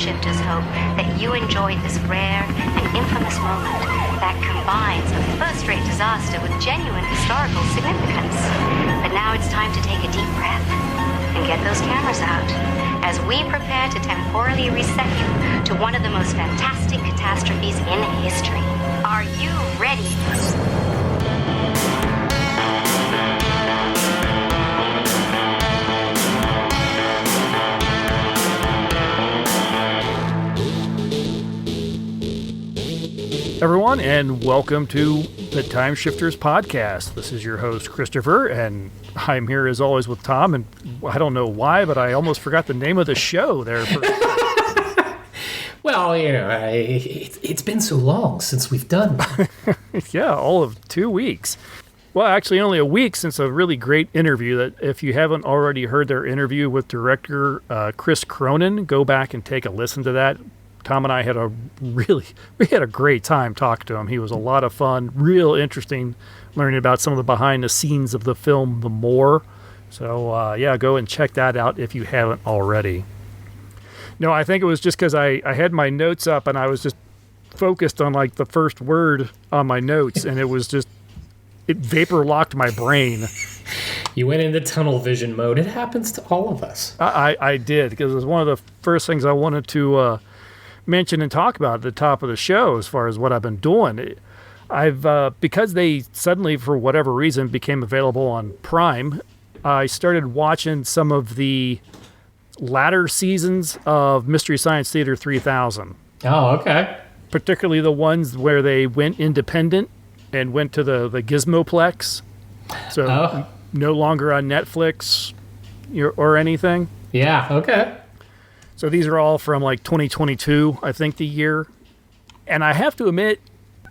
Timeshifters hope that you enjoyed this rare and infamous moment that combines a first-rate disaster with genuine historical significance. But now it's time to take a deep breath and get those cameras out as we prepare to temporally reset you to one of the most fantastic catastrophes in history. Are you ready? Everyone, and welcome to the Timeshifters podcast. This is your host, Christopher, and I'm here as always with Tom, and I don't know why, but I almost forgot the name of the show there. Well, you know, it's been so long since we've done one. Yeah, all of 2 weeks. Well, actually only a week since a really great interview that if you haven't already heard their interview with director Chris Cronin, go back and take a listen to that. Tom and I had a great time talking to him. He was a lot of fun, real interesting, learning about some of the behind the scenes of the film, The More. So, yeah, go and check that out if you haven't already. No, I think it was just because I had my notes up and I was just focused on like the first word on my notes, and it vapor locked my brain. You went into tunnel vision mode. It happens to all of us. I did, because it was one of the first things I wanted to mention and talk about at the top of the show as far as what I've been doing. Because they suddenly, for whatever reason, became available on Prime, I started watching some of the latter seasons of Mystery Science Theater 3000. Oh, okay. Particularly the ones where they went independent and went to the Gizmoplex. So no longer on Netflix or anything. Yeah, okay. So these are all from like 2022, I think, the year. And I have to admit,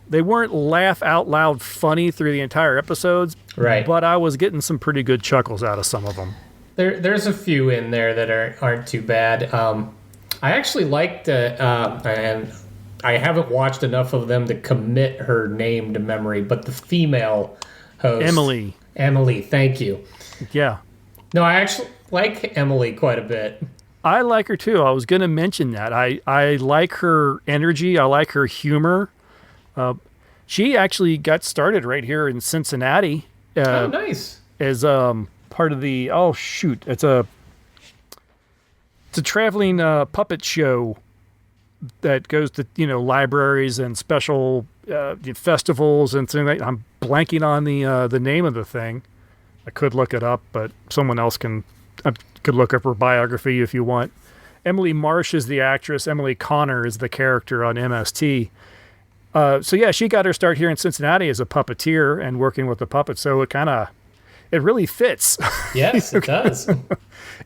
they weren't laugh out loud funny through the entire episodes. Right. But I was getting some pretty good chuckles out of some of them. There's a few in there that aren't too bad. I actually liked, and I haven't watched enough of them to commit her name to memory, but the female host. Emily, thank you. Yeah. No, I actually like Emily quite a bit. I like her too. I was going to mention that. I like her energy. I like her humor. She actually got started right here in Cincinnati. Oh, nice. As part of the it's a traveling puppet show that goes to libraries and special festivals and things like that. I'm blanking on the name of the thing. I could look it up, but someone else could look up her biography if you want. Emily Marsh is the actress. Emily Connor is the character on MST. So yeah, she got her start here in Cincinnati as a puppeteer and working with the puppets. So it really fits. Yes, it does.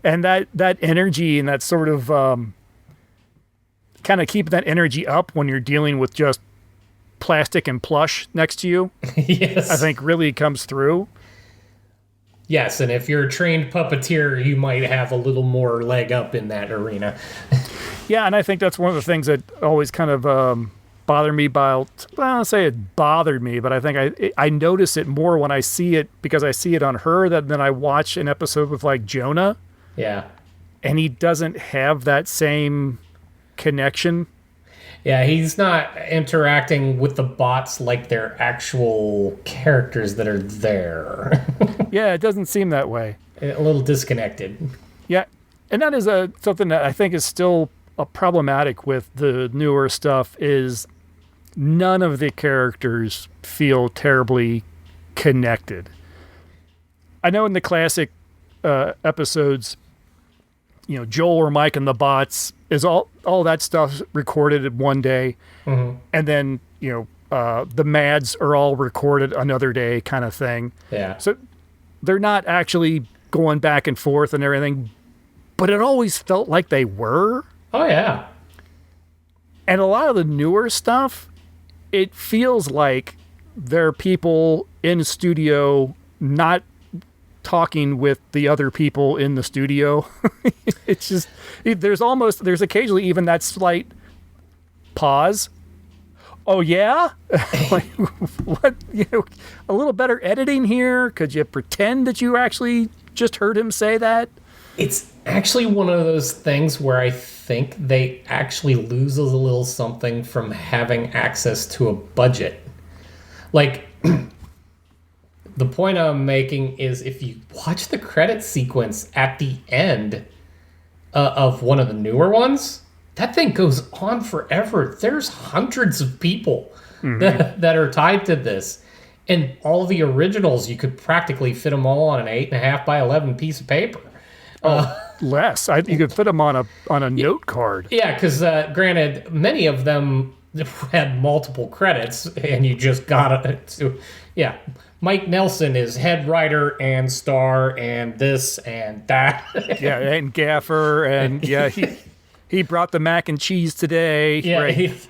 And that energy and that sort of kind of keep that energy up when you're dealing with just plastic and plush next to you. Yes. I think really comes through. Yes, and if you're a trained puppeteer, you might have a little more leg up in that arena. Yeah, and I think that's one of the things that always kind of bothered me about, well, I don't say it bothered me, but I think I notice it more when I see it, because I see it on her than I watch an episode with like Jonah. Yeah. And he doesn't have that same connection. Yeah, he's not interacting with the bots like they're actual characters that are there. Yeah, it doesn't seem that way. A little disconnected. Yeah, and that is something that I think is still problematic with the newer stuff, is none of the characters feel terribly connected. I know in the classic episodes, Joel or Mike and the bots is all that stuff recorded in one day. Mm-hmm. And then, the Mads are all recorded another day kind of thing. Yeah. So they're not actually going back and forth and everything, but it always felt like they were. Oh, yeah. And a lot of the newer stuff, it feels like there are people in the studio not talking with the other people in the studio. It's just, there's occasionally even that slight pause. Oh yeah? Like, what, a little better editing here? Could you pretend that you actually just heard him say that? It's actually one of those things where I think they actually lose a little something from having access to a budget. Like, the point I'm making is if you watch the credit sequence at the end of one of the newer ones, that thing goes on forever. There's hundreds of people that are tied to this. And all the originals, you could practically fit them all on an 8.5 by 11 piece of paper. Less. You could fit them on a note card. Yeah, because granted, many of them had multiple credits, and you just got to, yeah. Mike Nelson is head writer and star and this and that. Yeah, and gaffer, and yeah, he brought the mac and cheese today. Yeah, right.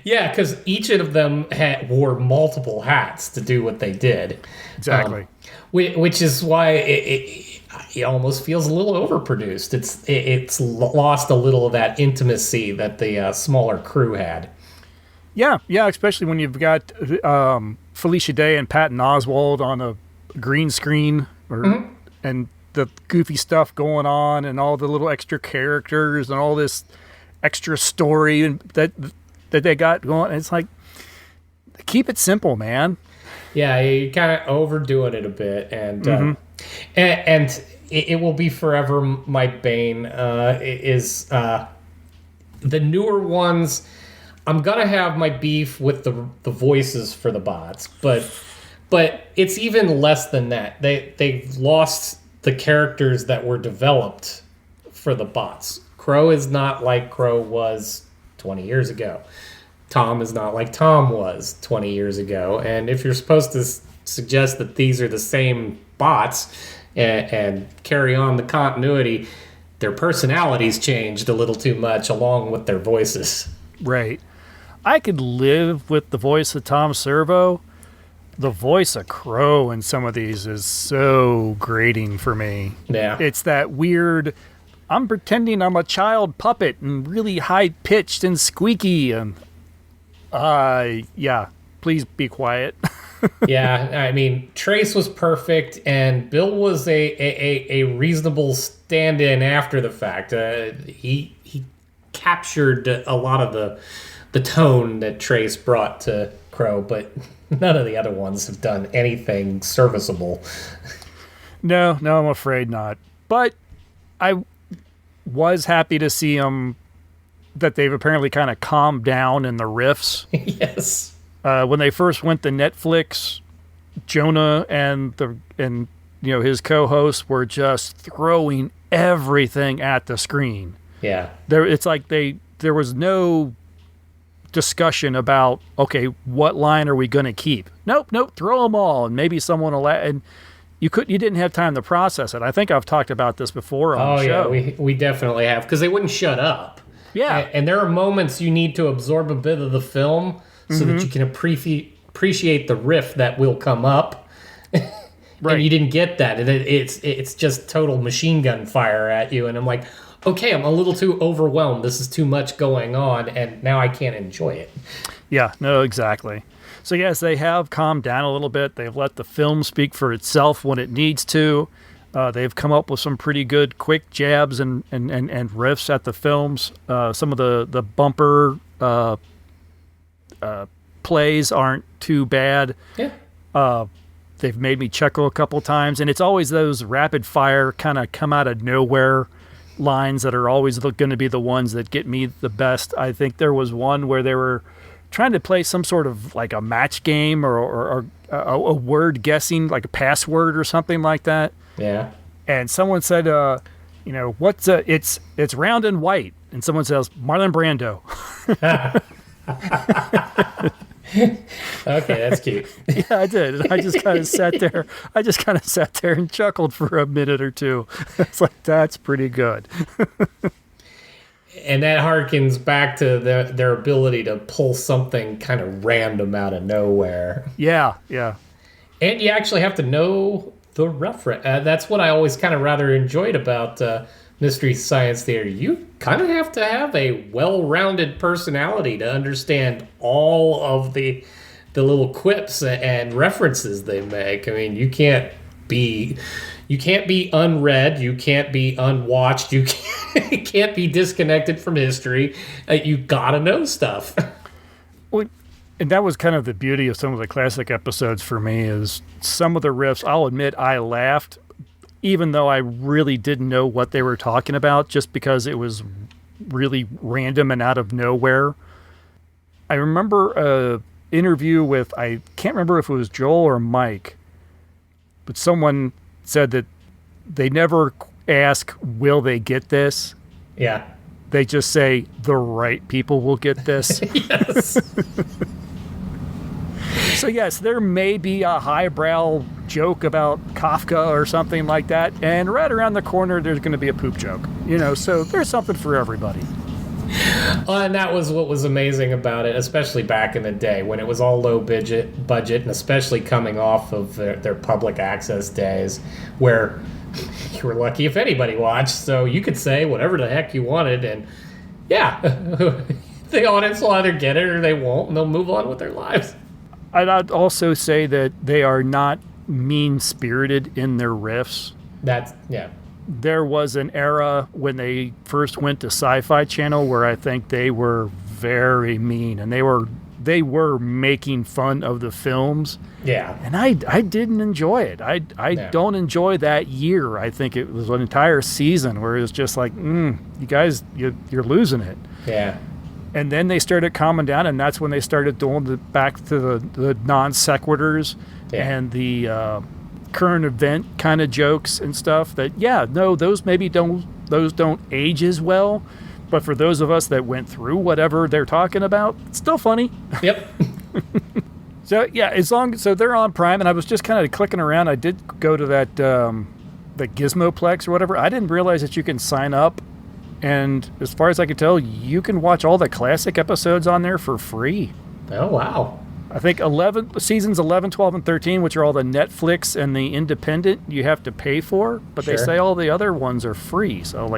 Yeah, because each of them wore multiple hats to do what they did. Exactly. Which is why it almost feels a little overproduced. It's lost a little of that intimacy that the smaller crew had. Yeah, especially when you've got Felicia Day and Patton Oswalt on a green screen, and the goofy stuff going on, and all the little extra characters and all this extra story and that they got going. It's like, keep it simple, man. Yeah, you're kind of overdoing it a bit, and it will be forever my bane. Is the newer ones? I'm gonna have my beef with the voices for the bots, but it's even less than that. They've lost the characters that were developed for the bots. Crow is not like Crow was 20 years ago. Tom is not like Tom was 20 years ago. And if you're supposed to suggest that these are the same bots and carry on the continuity, their personalities changed a little too much along with their voices. Right. I could live with the voice of Tom Servo. The voice of Crow in some of these is so grating for me. Yeah. It's that weird, I'm pretending I'm a child puppet and really high-pitched and squeaky. And, yeah, please be quiet. Yeah, I mean, Trace was perfect, and Bill was a reasonable stand-in after the fact. He captured a lot of the tone that Trace brought to Crow, but none of the other ones have done anything serviceable. No, I'm afraid not. But I was happy to see that they've apparently kind of calmed down in the riffs. Yes. When they first went to Netflix, Jonah and his co-hosts were just throwing everything at the screen. Yeah. It's like there was no discussion about, okay, what line are we going to keep? Nope, throw them all, and maybe someone will. And you didn't have time to process it. I think I've talked about this before on the show. Yeah, we definitely have, because they wouldn't shut up. Yeah, and there are moments you need to absorb a bit of the film so that you can appreciate the riff that will come up. Right. And you didn't get that. It's just total machine gun fire at you, and I'm like, okay, I'm a little too overwhelmed. This is too much going on, and now I can't enjoy it. Yeah, no, exactly. So yes, they have calmed down a little bit. They've let the film speak for itself when it needs to. They've come up with some pretty good quick jabs and riffs at the films. Some of the bumper plays aren't too bad. Yeah. They've made me chuckle a couple times, and it's always those rapid fire kind of come out of nowhere lines that are always going to be the ones that get me the best. I think there was one where they were trying to play some sort of like a match game or a word guessing, like a password or something like that. Yeah. And someone said, what's it's round and white, and someone says Marlon Brando. Okay, that's cute. Yeah, I did. And I just kind of sat there and chuckled for a minute or two. It's like, that's pretty good. And that harkens back to their ability to pull something kind of random out of nowhere. Yeah. And you actually have to know the reference. That's what I always kind of rather enjoyed about Mystery Science Theater. You kind of have to have a well-rounded personality to understand all of the little quips and references they make. I mean, you can't be, You can't be unread. You can't be unwatched. You can't be disconnected from history. You gotta know stuff. Well, and that was kind of the beauty of some of the classic episodes for me is some of the riffs, I'll admit I laughed, even though I really didn't know what they were talking about, just because it was really random and out of nowhere. I remember a interview with, I can't remember if it was Joel or Mike, but someone said that they never ask, will they get this? Yeah. They just say, the right people will get this. Yes. So yes, there may be a highbrow joke about Kafka or something like that, and right around the corner there's going to be a poop joke. So there's something for everybody. And that was what was amazing about it, especially back in the day when it was all low budget, and especially coming off of their public access days, where you were lucky if anybody watched, so you could say whatever the heck you wanted, and yeah, the audience will either get it or they won't, and they'll move on with their lives. I'd also say that they are not mean-spirited in their riffs. Yeah. There was an era when they first went to Sci-Fi Channel where I think they were very mean, and they were making fun of the films. Yeah. And I didn't enjoy it. I don't enjoy that year. I think it was an entire season where it was just like, you guys, you're losing it. Yeah. And then they started calming down, and that's when they started doing back to the non sequiturs and the current event kind of jokes and stuff. Those maybe don't age as well, but for those of us that went through whatever they're talking about, it's still funny. Yep. So yeah, so they're on Prime, and I was just kind of clicking around. I did go to that the Gizmoplex or whatever. I didn't realize that you can sign up. And as far as I can tell, you can watch all the classic episodes on there for free. Oh, wow. I think seasons 11, 12, and 13, which are all the Netflix and the independent, you have to pay for. But They say all the other ones are free. So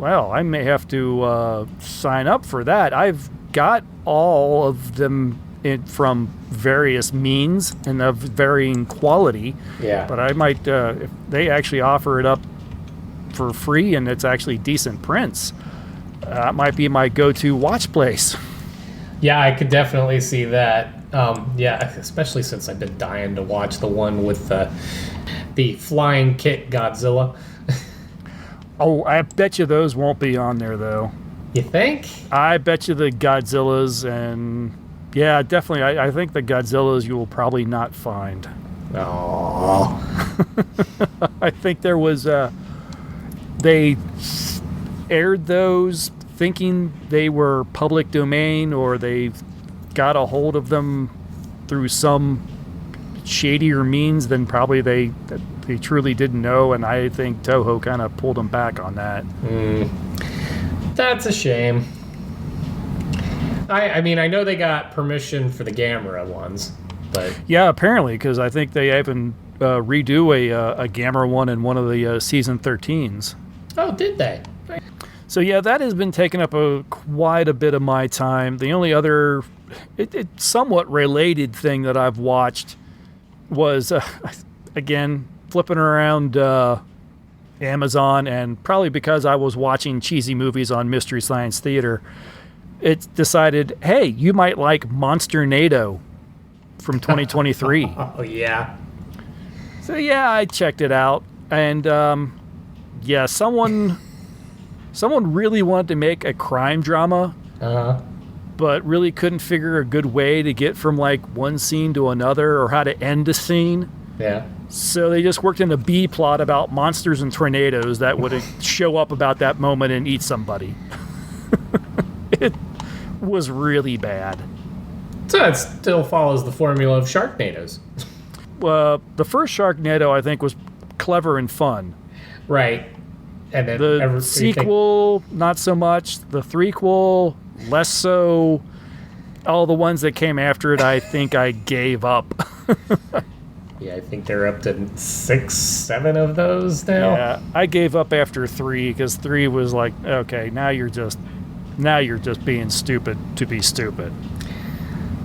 I may have to sign up for that. I've got all of them from various means and of varying quality. Yeah. But I might, if they actually offer it up for free and it's actually decent prints, that might be my go-to watch place. Yeah, I could definitely see that. Especially since I've been dying to watch the one with the flying kick Godzilla. Oh, I bet you those won't be on there though. You think? I bet you the Godzillas, and yeah, definitely. I think the Godzillas you will probably not find. Oh. I think there was they aired those thinking they were public domain, or they got a hold of them through some shadier means than probably they truly didn't know, and I think Toho kind of pulled them back on that. That's a shame. I mean, I know they got permission for the Gamera ones, but yeah, apparently, because I think they even redo a Gamera one in one of the season 13s. Oh, did they? So yeah, that has been taking up quite a bit of my time. The only other somewhat related thing that I've watched was, again, flipping around Amazon, and probably because I was watching cheesy movies on Mystery Science Theater, it decided, hey, you might like Monsternado from 2023. Oh, yeah. So yeah, I checked it out, and yeah, someone really wanted to make a crime drama, but really couldn't figure a good way to get from like one scene to another, or how to end a scene. Yeah. So they just worked in a B plot about monsters and tornadoes that would show up about that moment and eat somebody. It was really bad. So it still follows the formula of Sharknadoes. The first Sharknado, I think, was clever and fun. Right. And then the sequel, not so much. The threequel, less so. All the ones that came after it, I think I gave up. Yeah, I think they're up to 6, 7 of those now. Yeah, I gave up after 3 because 3 was like, okay, now you're just being stupid to be stupid.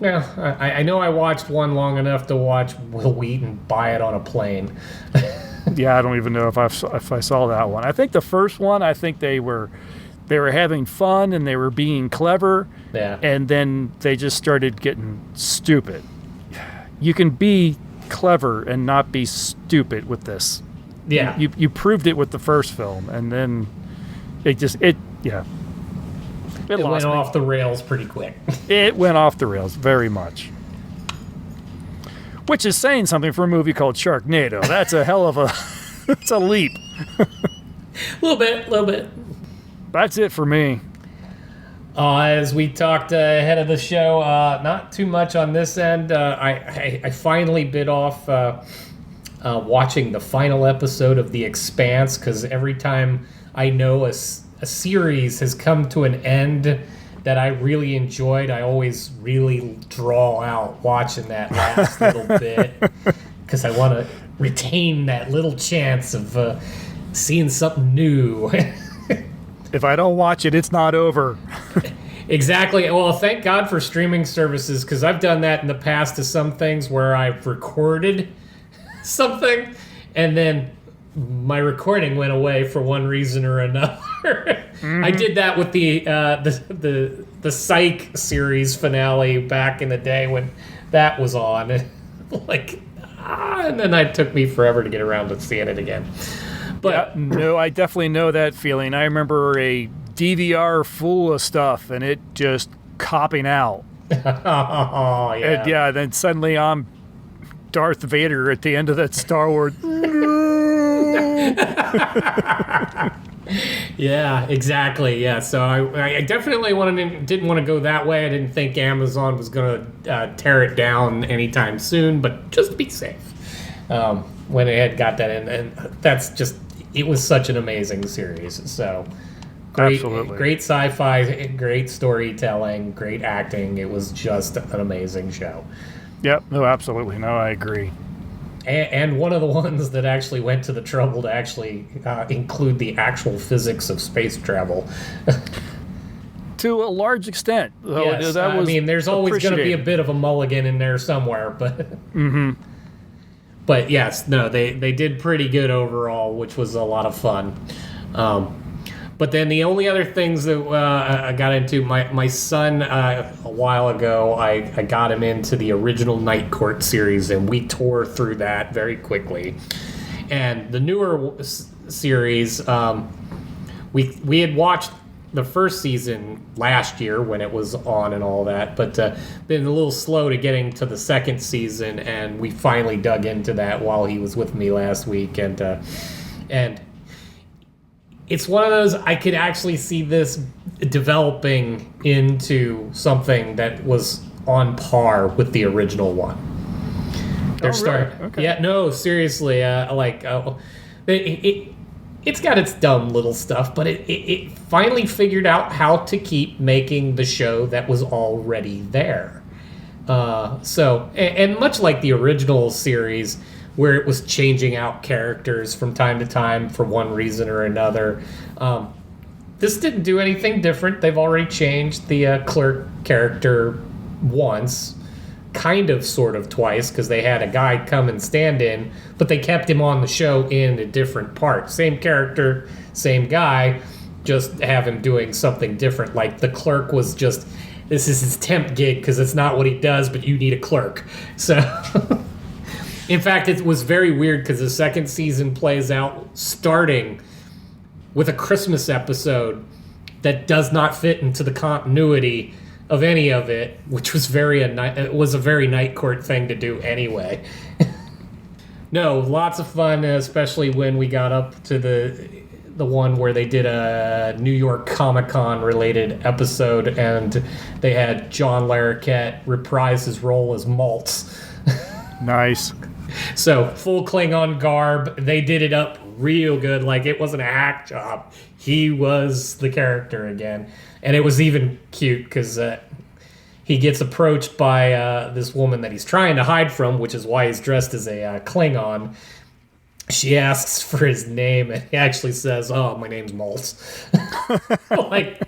Well, I know I watched one long enough to watch Will Wheaton buy it on a plane. Yeah, I don't even know if I saw that one. I think the first one, I think they were having fun and they were being clever. Yeah. And then they just started getting stupid. You can be clever and not be stupid with this. Yeah. You proved it with the first film, and then it went off the rails pretty quick. It went off the rails very much. Which is saying something for a movie called Sharknado. That's a hell of a it's a leap. A little bit. That's it for me. As we talked ahead of the show, not too much on this end. I finally bit off watching the final episode of The Expanse, because every time I know a series has come to an end that I really enjoyed, I always really draw out watching that last little bit, because I want to retain that little chance of seeing something new. If I don't watch it, it's not over. Exactly. Well, thank God for streaming services, because I've done that in the past to some things where I've recorded something and then my recording went away for one reason or another. Mm-hmm. I did that with the Psych series finale back in the day when that was on. And then it took me forever to get around to seeing it again. But yeah, no, I definitely know that feeling. I remember a DVR full of stuff and it just copping out. Oh, yeah. And then suddenly I'm Darth Vader at the end of that Star Wars. Yeah, exactly. Yeah, so I definitely didn't want to go that way. I didn't think Amazon was going to tear it down anytime soon, but just to be safe, when it had got that in, and that's just, it was such an amazing series. So Absolutely. Great sci-fi, great storytelling, great acting. It was just an amazing show. Yep. No, absolutely. No, I agree. And one of the ones that actually went to the trouble to actually include the actual physics of space travel. To a large extent. Yes, that was there's always going to be a bit of a mulligan in there somewhere, but mm-hmm. But yes, no, they did pretty good overall, which was a lot of fun. But then the only other things that I got into, my son, a while ago, I got him into the original Night Court series, and we tore through that very quickly. And the newer series, we had watched the first season last year when it was on and all that, but been a little slow to getting to the second season, and we finally dug into that while he was with me last week, and it's one of those, I could actually see this developing into something that was on par with the original one. Really? Okay. Yeah, no, seriously, it's got its dumb little stuff, but it finally figured out how to keep making the show that was already there. And much like the original series, where it was changing out characters from time to time for one reason or another. This didn't do anything different. They've already changed the clerk character once, kind of, sort of twice, because they had a guy come and stand in, but they kept him on the show in a different part. Same character, same guy, just have him doing something different. Like the clerk was just, this is his temp gig because it's not what he does, but you need a clerk. So... In fact, it was very weird because the second season plays out starting with a Christmas episode that does not fit into the continuity of any of it, which was it was a very Night Court thing to do anyway. No, lots of fun, especially when we got up to the one where they did a New York Comic-Con related episode, and they had John Larroquette reprise his role as Maltz. Nice. So, full Klingon garb. They did it up real good. Like, it wasn't a hack job. He was the character again. And it was even cute because he gets approached by this woman that he's trying to hide from, which is why he's dressed as a Klingon. She asks for his name, and he actually says, "Oh, my name's Maltz." Like,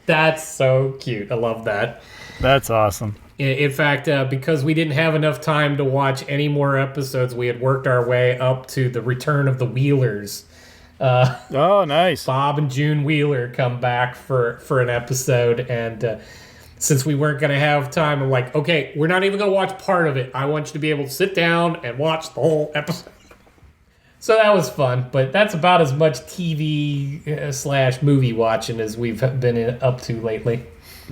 that's so cute. I love that. That's awesome. In fact, because we didn't have enough time to watch any more episodes, we had worked our way up to the return of the Wheelers. Oh, nice. Bob and June Wheeler come back for an episode, and since we weren't going to have time, I'm like, okay, we're not even going to watch part of it. I want you to be able to sit down and watch the whole episode. So that was fun, but that's about as much TV slash movie watching as we've been up to lately.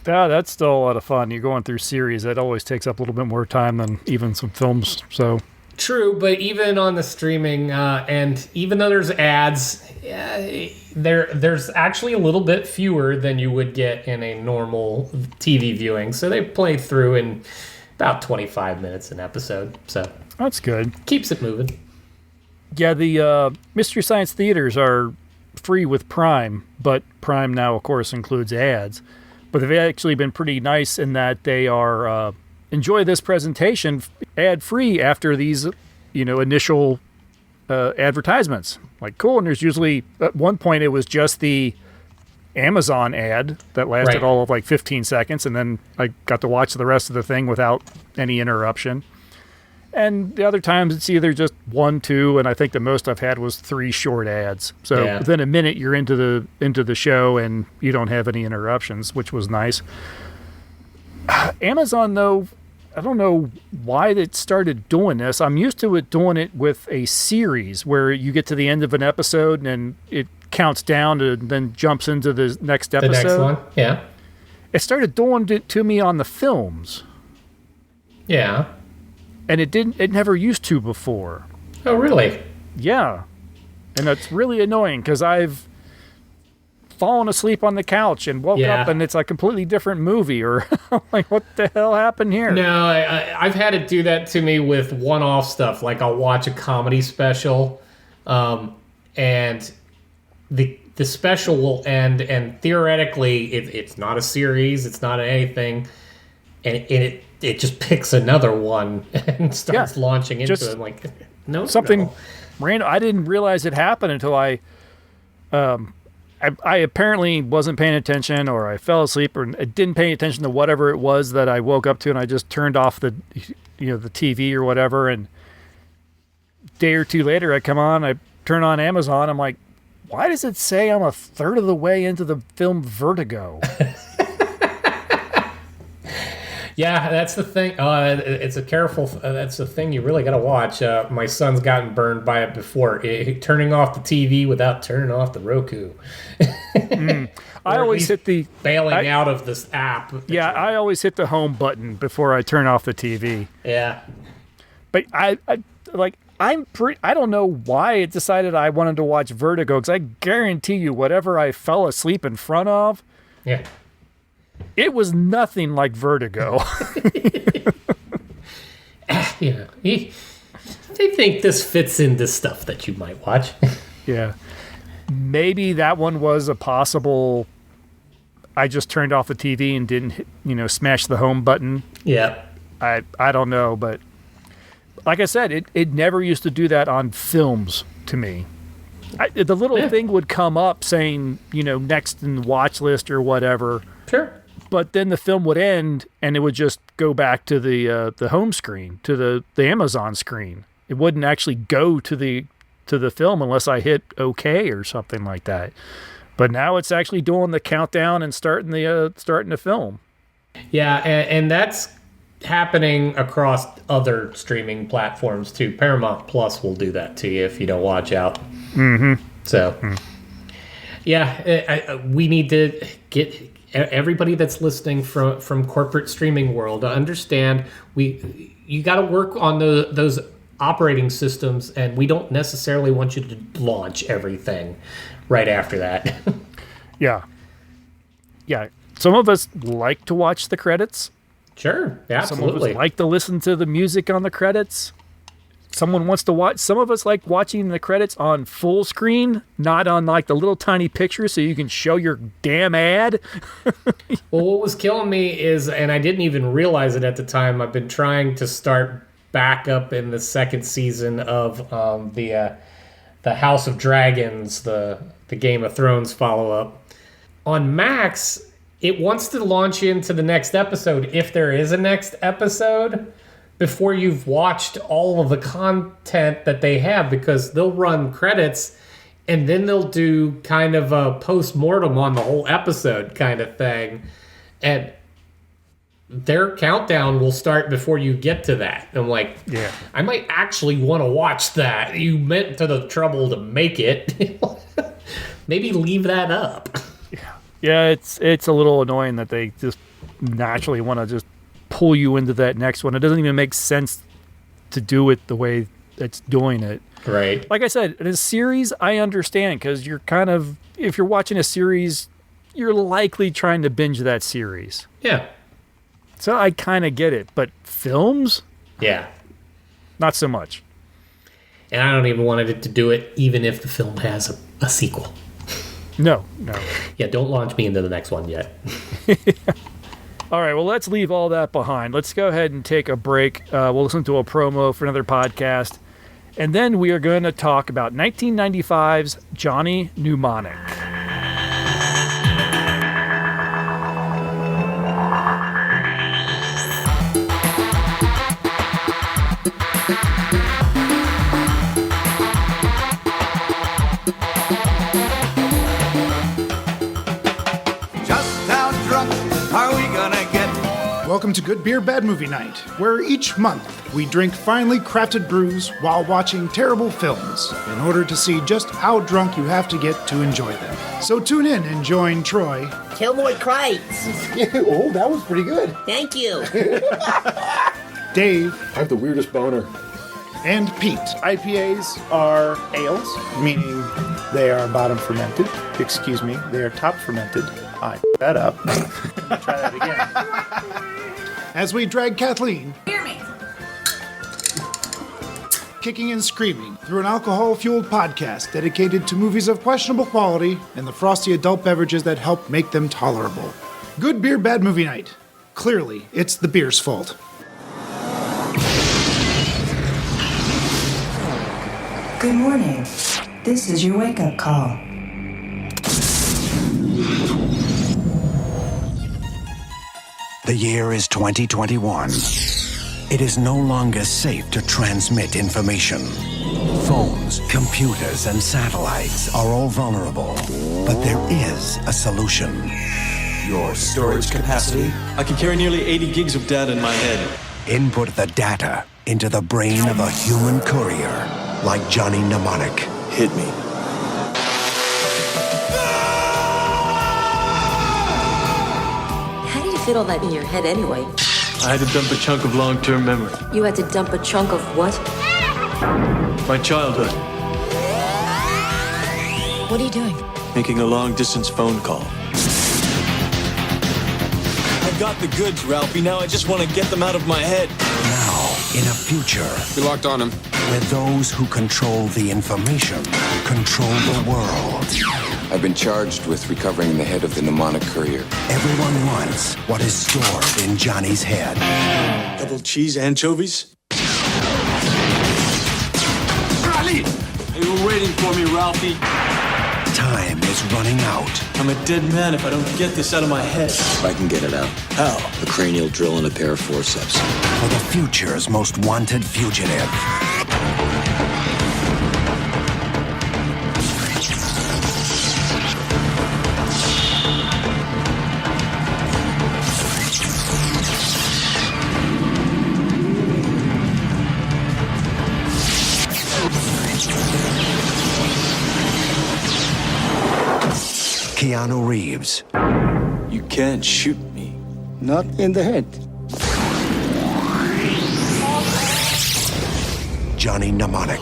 Yeah, that's still a lot of fun. You're going through series. That always takes up a little bit more time than even some films. So True, but even on the streaming, and even though there's ads, there's actually a little bit fewer than you would get in a normal TV viewing. So they play through in about 25 minutes an episode. So that's good. Keeps it moving. Yeah, the Mystery Science Theaters are free with Prime, but Prime now, of course, includes ads. But they've actually been pretty nice in that they are enjoy this presentation ad-free after these, initial advertisements. Like, cool. And there's usually, at one point, it was just the Amazon ad that lasted all of like 15 seconds, and then I got to watch the rest of the thing without any interruption. And the other times it's either just 1, 2, and I think the most I've had was 3 short ads. So within a minute you're into the show and you don't have any interruptions, which was nice. Amazon, though, I don't know why it started doing this. I'm used to it doing it with a series where you get to the end of an episode and it counts down and then jumps into the next episode. The next one, yeah. It started doing it to me on the films. Yeah. And it never used to before. Oh, really? Yeah. And that's really annoying because I've fallen asleep on the couch and woke up and it's a completely different movie, or like, what the hell happened here? No, I've had it do that to me with one-off stuff. Like, I'll watch a comedy special, and the special will end, and theoretically it's not a series, it's not anything, and it just picks another one and starts launching into it. I'm like, something random. I didn't realize it happened until I apparently wasn't paying attention, or I fell asleep, or I didn't pay attention to whatever it was that I woke up to, and I just turned off the TV or whatever. And a day or two later, I come on, I turn on Amazon. I'm like, why does it say I'm a third of the way into the film Vertigo? Yeah, that's the thing. It's a careful. That's the thing you really got to watch. My son's gotten burned by it before. Turning off the TV without turning off the Roku. I always hit the bailing out of this app. Yeah, I always hit the home button before I turn off the TV. Yeah, but I don't know why it decided I wanted to watch Vertigo, because I guarantee you, whatever I fell asleep in front of, it was nothing like Vertigo. Yeah, they think this fits into stuff that you might watch. Yeah, maybe that one was a possible. I just turned off the TV and didn't, smash the home button. Yeah, I don't know, but like I said, it never used to do that on films to me. The little thing would come up saying, next in the watch list or whatever. Sure. But then the film would end, and it would just go back to the home screen, to the Amazon screen. It wouldn't actually go to the film unless I hit OK or something like that. But now it's actually doing the countdown and starting the film. Yeah, and that's happening across other streaming platforms too. Paramount Plus will do that to you if you don't watch out. Mm-hmm. So, we need to get everybody that's listening from corporate streaming world to understand you got to work on those operating systems, and we don't necessarily want you to launch everything right after that. Yeah. Some of us like to watch the credits. Sure, absolutely. Some of us like to listen to the music on the credits. Someone wants to watch. Some of us like watching the credits on full screen, not on like the little tiny picture, so you can show your damn ad. Well, what was killing me is, and I didn't even realize it at the time, I've been trying to start back up in the second season of the House of Dragons, the Game of Thrones follow-up. On Max, it wants to launch you into the next episode, if there is a next episode, before you've watched all of the content that they have, because they'll run credits and then they'll do kind of a post-mortem on the whole episode kind of thing. And their countdown will start before you get to that. I'm like, yeah, I might actually want to watch that. You went to the trouble to make it. Maybe leave that up. Yeah, it's a little annoying that they just naturally want to just pull you into that next one. It doesn't even make sense to do it the way it's doing it. Right. Like I said, in a series, I understand, because you're kind of, if you're watching a series, you're likely trying to binge that series. Yeah. So I kind of get it. But films? Yeah. Not so much. And I don't even want it to do it even if the film has a sequel. No. Yeah, don't launch me into the next one yet. All right, well, let's leave all that behind. Let's go ahead and take a break. We'll listen to a promo for another podcast. And then we are going to talk about 1995's Johnny Mnemonic. Welcome to Good Beer, Bad Movie Night, where each month we drink finely crafted brews while watching terrible films in order to see just how drunk you have to get to enjoy them. So tune in and join Troy. Kilmore Crites. Oh, that was pretty good. Thank you. Dave. I have the weirdest boner. And Pete. IPAs are ales, meaning they are bottom fermented. Excuse me, they are top fermented. I that up. Try that again. As we drag Kathleen, Hear me. kicking and screaming through an alcohol-fueled podcast dedicated to movies of questionable quality and the frosty adult beverages that help make them tolerable. Good Beer, Bad Movie Night. Clearly, it's the beer's fault. Good morning. This is your wake-up call. The year is 2021. It is no longer safe to transmit information. Phones, computers, and satellites are all vulnerable. But there is a solution. Your storage capacity? I can carry nearly 80 gigs of data in my head. Input the data into the brain of a human courier, like Johnny Mnemonic. Hit me. How do you fit all that in your head anyway? I had to dump a chunk of long-term memory. You had to dump a chunk of what? My childhood. What are you doing? Making a long-distance phone call. I've got the goods, Ralphie. Now I just want to get them out of my head. Now, in a future... We locked on him. Where those who control the information control the world. I've been charged with recovering the head of the mnemonic courier. Everyone wants what is stored in Johnny's head. Double cheese anchovies? Charlie! They were waiting for me, Ralphie. Time is running out. I'm a dead man if I don't get this out of my head. I can get it out. How? A cranial drill and a pair of forceps. For the future's most wanted fugitive. Keanu Reeves. You can't shoot me. Not in the head. Johnny Mnemonic.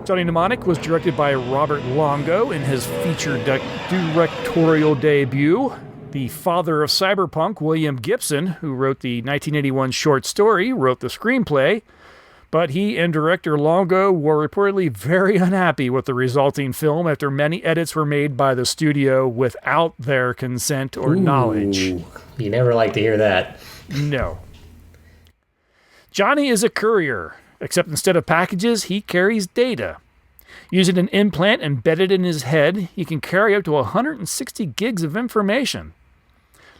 Johnny Mnemonic was directed by Robert Longo in his feature directorial debut. The father of cyberpunk, William Gibson, who wrote the 1981 short story, wrote the screenplay. But he and director Longo were reportedly very unhappy with the resulting film after many edits were made by the studio without their consent or knowledge. You never like to hear that. No. Johnny is a courier, except instead of packages, he carries data. Using an implant embedded in his head, he can carry up to 160 gigs of information.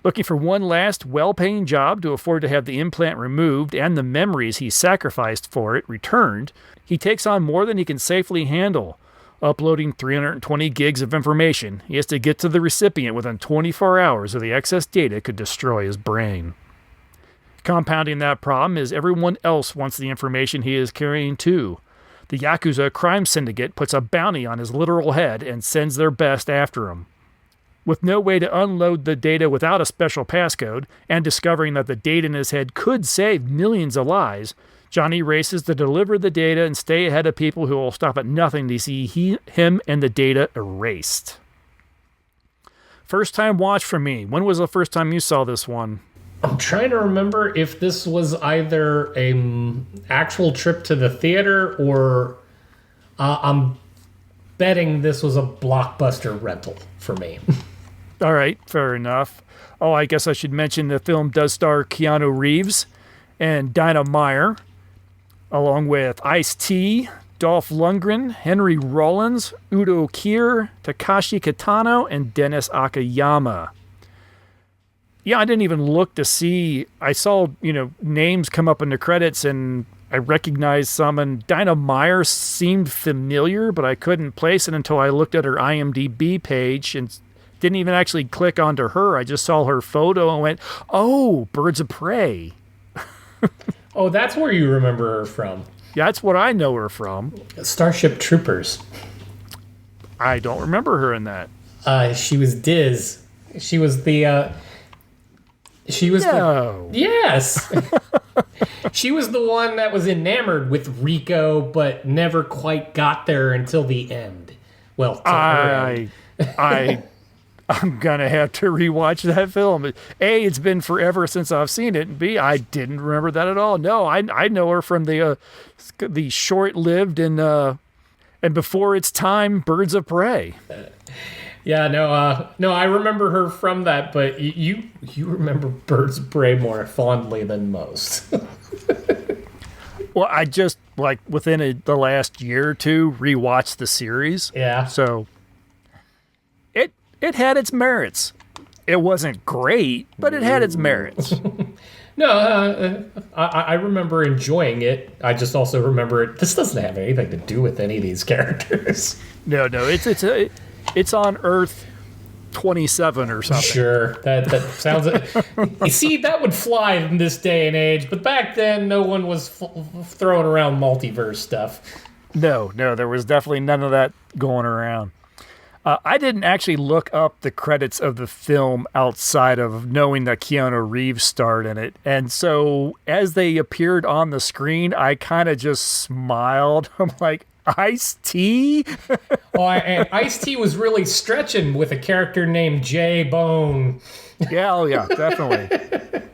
Looking for one last well-paying job to afford to have the implant removed and the memories he sacrificed for it returned, he takes on more than he can safely handle. Uploading 320 gigs of information, he has to get to the recipient within 24 hours or the excess data could destroy his brain. Compounding that problem is everyone else wants the information he is carrying too. The Yakuza crime syndicate puts a bounty on his literal head and sends their best after him. With no way to unload the data without a special passcode, and discovering that the data in his head could save millions of lives, Johnny races to deliver the data and stay ahead of people who will stop at nothing to see him and the data erased. First time watch for me. When was the first time you saw this one? I'm trying to remember if this was either an actual trip to the theater or I'm betting this was a Blockbuster rental for me. All right, fair enough. Oh, I guess I should mention the film does star Keanu Reeves and Dinah Meyer, along with Ice-T, Dolph Lundgren, Henry Rollins, Udo Kier, Takashi Kitano, and Dennis Akiyama. Yeah, I didn't even look to see. I saw, names come up in the credits, and I recognized some, and Dinah Meyer seemed familiar, but I couldn't place it until I looked at her IMDb page and didn't even actually click onto her. I just saw her photo and went, oh, Birds of Prey. Oh, that's where you remember her from. Yeah, that's what I know her from. Starship Troopers. I don't remember her in that. She was Diz. She was the... Yes! She was the one that was enamored with Rico, but never quite got there until the end. Well, I'm gonna have to rewatch that film. A, it's been forever since I've seen it, and B, I didn't remember that at all. No, I know her from the short-lived and before its time Birds of Prey. No, I remember her from that, but you remember Birds of Prey more fondly than most. Well, I just, within the last year or two, rewatched the series. Yeah. So it had its merits. It wasn't great, but it had its merits. No, I remember enjoying it. I just also remember this doesn't have anything to do with any of these characters. No, it's on Earth 27 or something. Sure, that sounds. You see, that would fly in this day and age, but back then, no one was throwing around multiverse stuff. No, there was definitely none of that going around. I didn't actually look up the credits of the film outside of knowing that Keanu Reeves starred in it. And so as they appeared on the screen, I kind of just smiled. I'm like, Ice-T? And Ice-T was really stretching with a character named J-Bone. Yeah, definitely.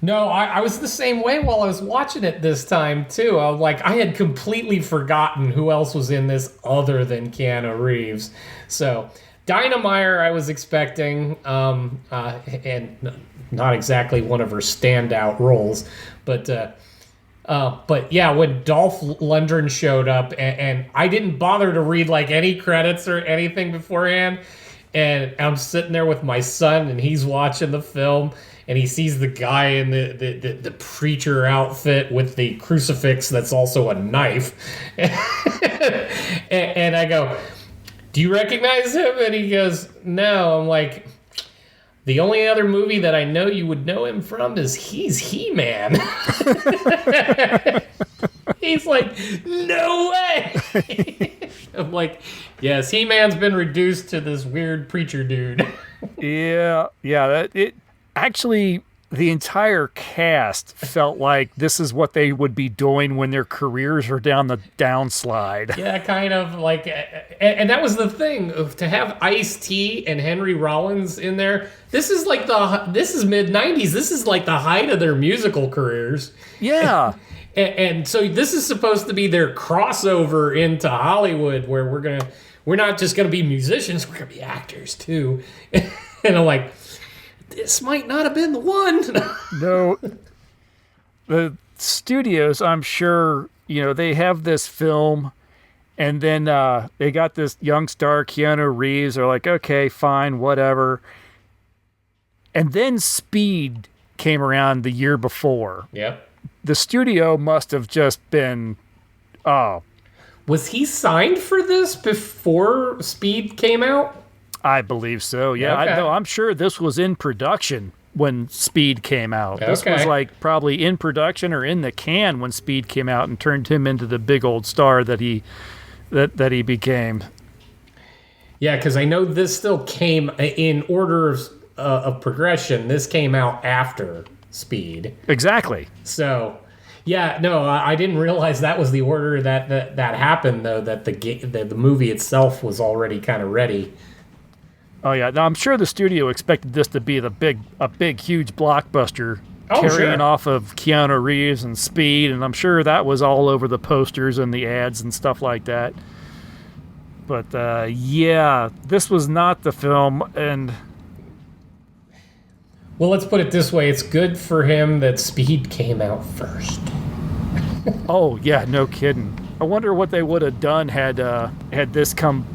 No, I was the same way while I was watching it this time, too. I had completely forgotten who else was in this other than Keanu Reeves. So, Dinah Meyer I was expecting, and not exactly one of her standout roles. But yeah, when Dolph Lundgren showed up, and I didn't bother to read, any credits or anything beforehand, and I'm sitting there with my son, and he's watching the film, and he sees the guy in the preacher outfit with the crucifix that's also a knife. And I go, do you recognize him? And he goes, no. I'm like, the only other movie that I know you would know him from is he's He-Man. He's like, no way. I'm like, yes, He-Man's been reduced to this weird preacher dude. Yeah. Actually, the entire cast felt like this is what they would be doing when their careers are down the downslide. Yeah, kind of and that was the thing, to have Ice-T and Henry Rollins in there. This is mid-90s. This is the height of their musical careers. Yeah. And so this is supposed to be their crossover into Hollywood, where we're not just gonna be musicians, we're gonna be actors too. And I'm like, this might not have been the one. No. The studios, I'm sure, they have this film And then they got this young star, Keanu Reeves. They're like, okay, fine, whatever. And then Speed came around the year before. Yep. The studio must have just been, Was he signed for this before Speed came out? I believe so. Yeah, Okay. I'm sure this was in production when Speed came out. This was like probably in production or in the can when Speed came out and turned him into the big old star that he became. Yeah, because I know this still came in order of progression. This came out after Speed. Exactly. So, yeah, no, I didn't realize that was the order that happened, though, that the movie itself was already kind of ready. Oh yeah, now I'm sure the studio expected this to be a big, huge blockbuster, carrying off of Keanu Reeves and Speed, and I'm sure that was all over the posters and the ads and stuff like that. But yeah, this was not the film, and well, let's put it this way: it's good for him that Speed came out first. oh yeah, no kidding. I wonder what they would have done had this come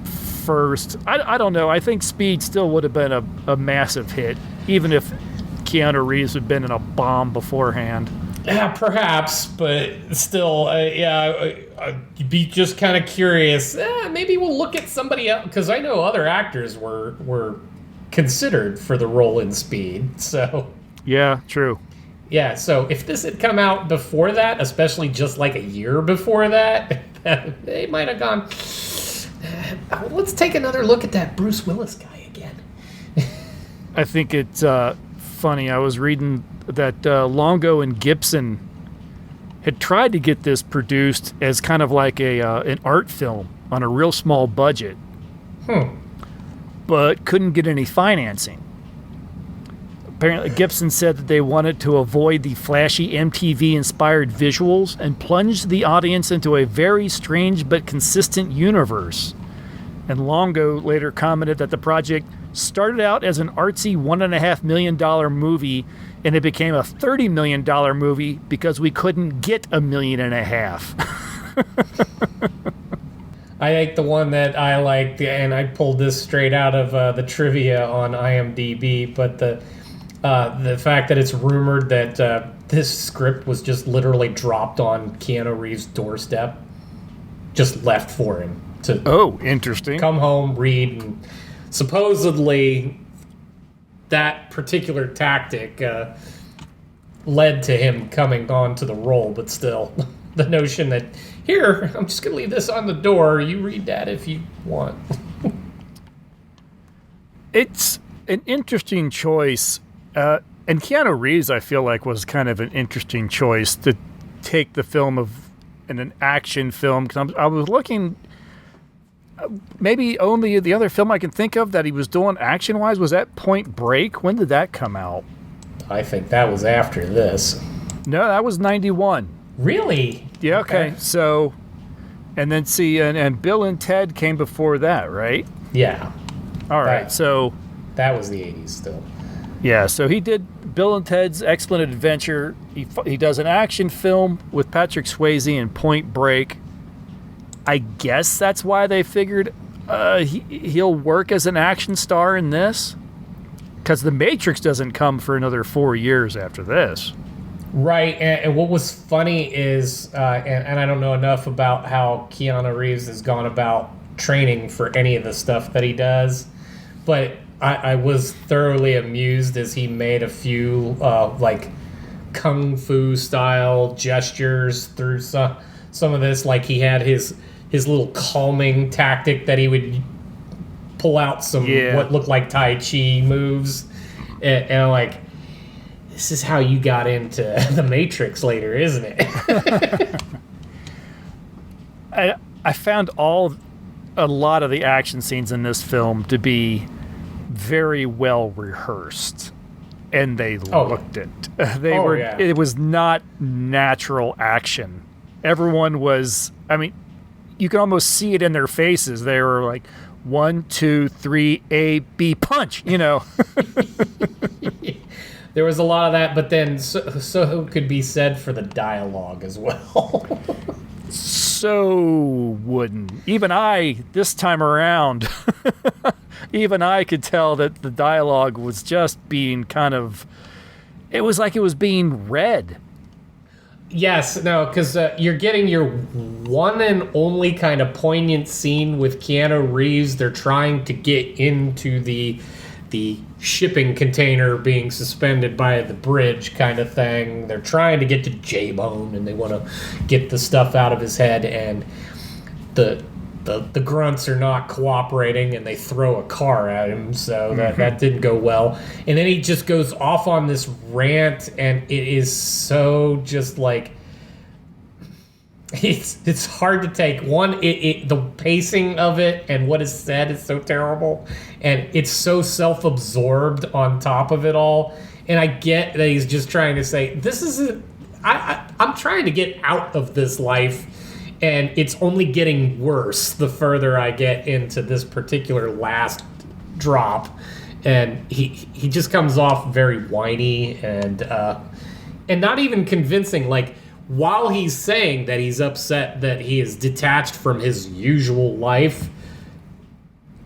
first. I don't know. I think Speed still would have been a massive hit, even if Keanu Reeves had been in a bomb beforehand. Yeah, perhaps, but still, you'd be just kind of curious. Maybe we'll look at somebody else, because I know other actors were considered for the role in Speed. So yeah, true. Yeah, so if this had come out before that, especially just like a year before that, they might have gone, let's take another look at that Bruce Willis guy again. I think it's funny. I was reading that Longo and Gibson had tried to get this produced as kind of like an art film on a real small budget, but couldn't get any financing. Apparently, Gibson said that they wanted to avoid the flashy MTV-inspired visuals and plunge the audience into a very strange but consistent universe. And Longo later commented that the project started out as an artsy $1.5 million movie, and it became a $30 million movie because we couldn't get $1.5 million. I think the one that I liked, and I pulled this straight out of the trivia on IMDb, but the fact that it's rumored that this script was just literally dropped on Keanu Reeves' doorstep, just left for him to interesting. Come home, read, and supposedly that particular tactic led to him coming on to the role, but still, the notion that, here, I'm just going to leave this on the door, you read that if you want. It's an interesting choice. And Keanu Reeves, I feel like, was kind of an interesting choice to take the film in an action film. Because I was looking, maybe only the other film I can think of that he was doing action-wise was that Point Break. When did that come out? I think that was after this. No, that was 91. Really? Yeah, okay. So, and then see, and Bill and Ted came before that, right? Yeah. All right, so... That was the 80s still. Yeah, so he did Bill and Ted's Excellent Adventure. He does an action film with Patrick Swayze in Point Break. I guess that's why they figured he'll work as an action star in this. Because The Matrix doesn't come for another 4 years after this. Right, and what was funny is, and I don't know enough about how Keanu Reeves has gone about training for any of the stuff that he does, but I was thoroughly amused as he made a few like kung fu style gestures through some of this. Like he had his little calming tactic that he would pull out some what looked like Tai Chi moves, and I'm like, this is how you got into The Matrix later, isn't it? I found a lot of the action scenes in this film to be very well rehearsed, and they looked it. It was not natural action. Everyone was, I mean, you can almost see it in their faces. They were like, 1, 2, 3, A, B, punch, you know. There was a lot of that, but then so could be said for the dialogue as well. so wooden. Even I, this time around, even I could tell that the dialogue was just being kind of, it was like it was being read. Yes, no, because you're getting your one and only kind of poignant scene with Keanu Reeves. They're trying to get into the shipping container being suspended by the bridge kind of thing. They're trying to get to J-Bone, and they want to get the stuff out of his head, and the grunts are not cooperating, and they throw a car at him, so that didn't go well. And then he just goes off on this rant, and it is so just like, it's hard to take. One, the pacing of it and what is said is so terrible, and it's so self-absorbed on top of it all. And I get that he's just trying to say, this is I'm trying to get out of this life, and it's only getting worse the further I get into this particular last drop. And he just comes off very whiny and not even convincing. Like, while he's saying that he's upset that he is detached from his usual life,